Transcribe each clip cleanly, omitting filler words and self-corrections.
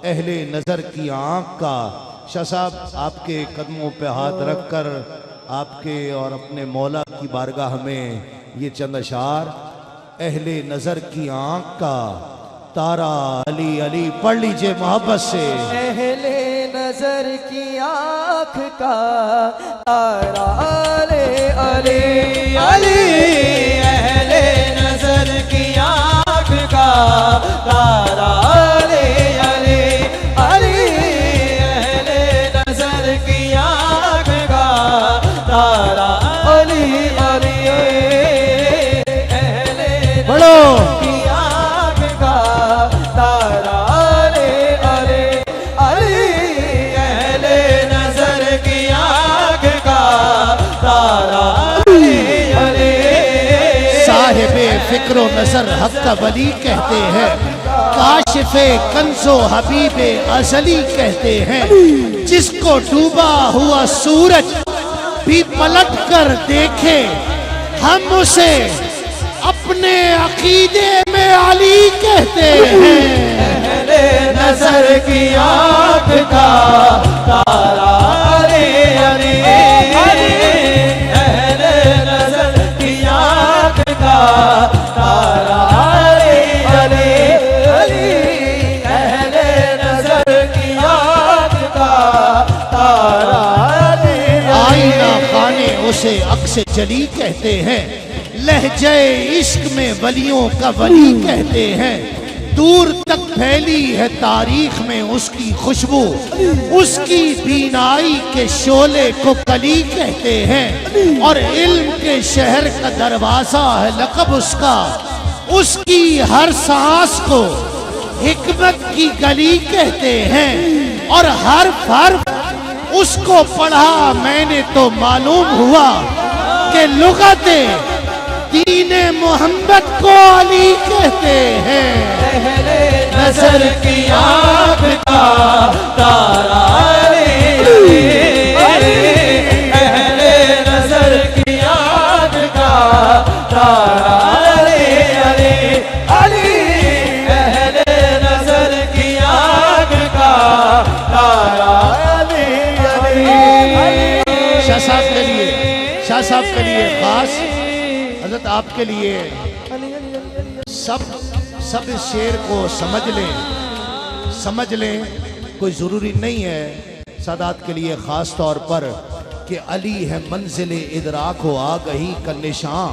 अहले नजर की आंख का। शाह साहब आपके कदमों पे हाथ रखकर आपके और अपने मौला की बारगाह में ये चंद अशार अहले नजर की आंख का तारा अली अली पढ़ लीजिए मोहब्बत से। अहले नजर की आंख का तारा अली अली अली, अहले नजर की आंख का तारा अली अली अली, अहले नजर की आंख का तारा अली अली, अहले पढ़ो की आंख का तारा अली अली अली, अहले नजर की आंख का तारा अली अली। साहिबे फिक्रो नजर हक का वली कहते हैं, काशिफे कंजो हबीबे अजली कहते हैं। जिसको डूबा हुआ सूरज भी पलट कर देखे, हम उसे अपने अकीदे में अली कहते हैं। अहले नजर की आंख का तारा अली अली अली, अहले नजर की आंख का तारा अली अली अली, अहले नजर की आंख का तारा अली आईना खाने उसे अक्स जली कहते हैं। लहजे इश्क में वलियों का वली कहते हैं। दूर तक फैली है तारीख में उसकी खुशबू, उसकी बीनाई के शोले को कली कहते हैं। और इल्म के शहर का दरवाजा है लक़ब उसका, उसकी हर सांस को हिकमत की गली कहते हैं। और हर हर्फ उसको पढ़ा मैंने तो मालूम हुआ कि लुग़ते दीने मोहम्मद को अली कहते हैं। अहले नजर की आंख का तारा अली अली, अहले नजर की आंख का तारा अली अली अली, अहले नजर की आंख का तारा अली अली। शाह साहब के लिए, शाह साहब के लिए खास हजरत आपके लिए सब इस शेर को समझ लें। कोई ज़रूरी नहीं है सादात के लिए ख़ास तौर पर कि अली है मंजिल इदराक हो आ गई का निशान।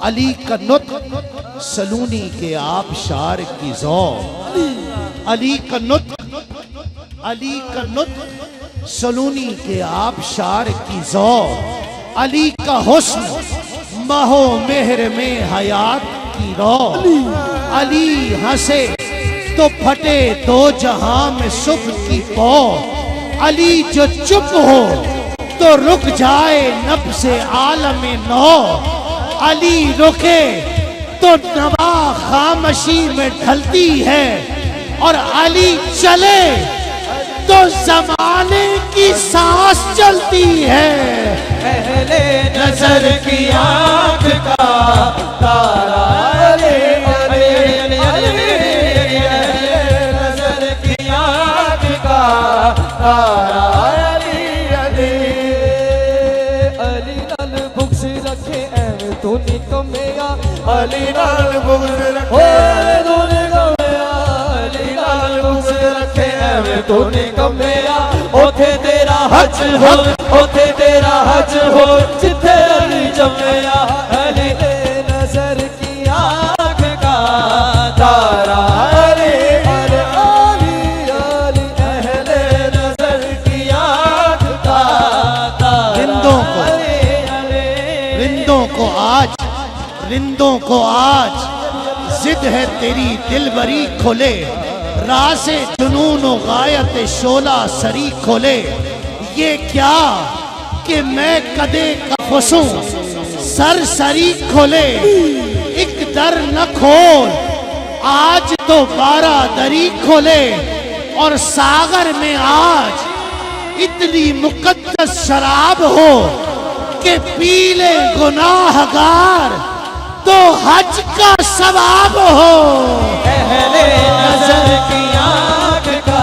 अली का नुत्क सलूनी के आप शार की ज़ौ, अली का नुत्क सलूनी के आप शार की ज़ौ। अली का हुस्न महो मेहर में हयात की रो। अली हंसे तो फटे दो जहां में सुबह की पौ। अली जो चुप हो तो रुक जाए नफ्से आलम नौ। अली रुके तो नवा खामोशी में ढलती है, और अली चले तो जमाने की सांस चलती है। अहले नजर की आंख का तारा अली अली अली, अहले नजर की आंख का तारा अली अली। अली नाल बुक्स रखे एवें तू निकम्मेया, अली नाल बुक्स रखे तू निकम्मेया, अली नाल बुक्स रखे एवें तू निकम्मेया। ओथे तेरा हज हो, ओथे तेरा हज हो, जिथे अली जम्मेया। अली नजर की आंख का तारा अली अली अली अली, अहले नजर की आंख का तारा अली अली। रिंदों को आज जिद है तेरी दिलबरी खोले। राज़े जुनून व गायत शोला सरी खोले। ये क्या कि मैं कदे का फसूं सर सरी खोले। एक दर न खोल आज तो 12 दरी खोले। और सागर में आज इतनी मुकद्दस शराब हो कि पी ले गुनाहगार तो हज का सवाब हो। अहले नजर की आंख का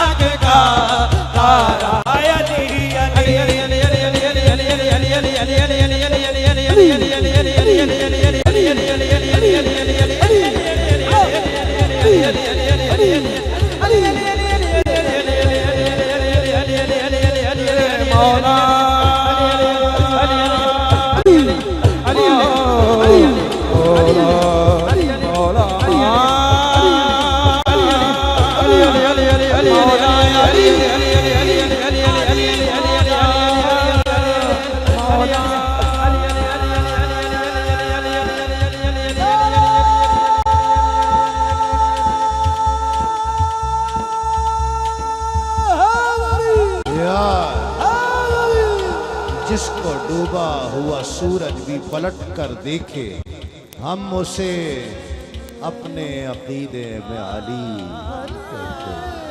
जिसको डूबा हुआ सूरज भी पलट कर देखे, हम उसे अपने अकीदे में अली कहते हैं।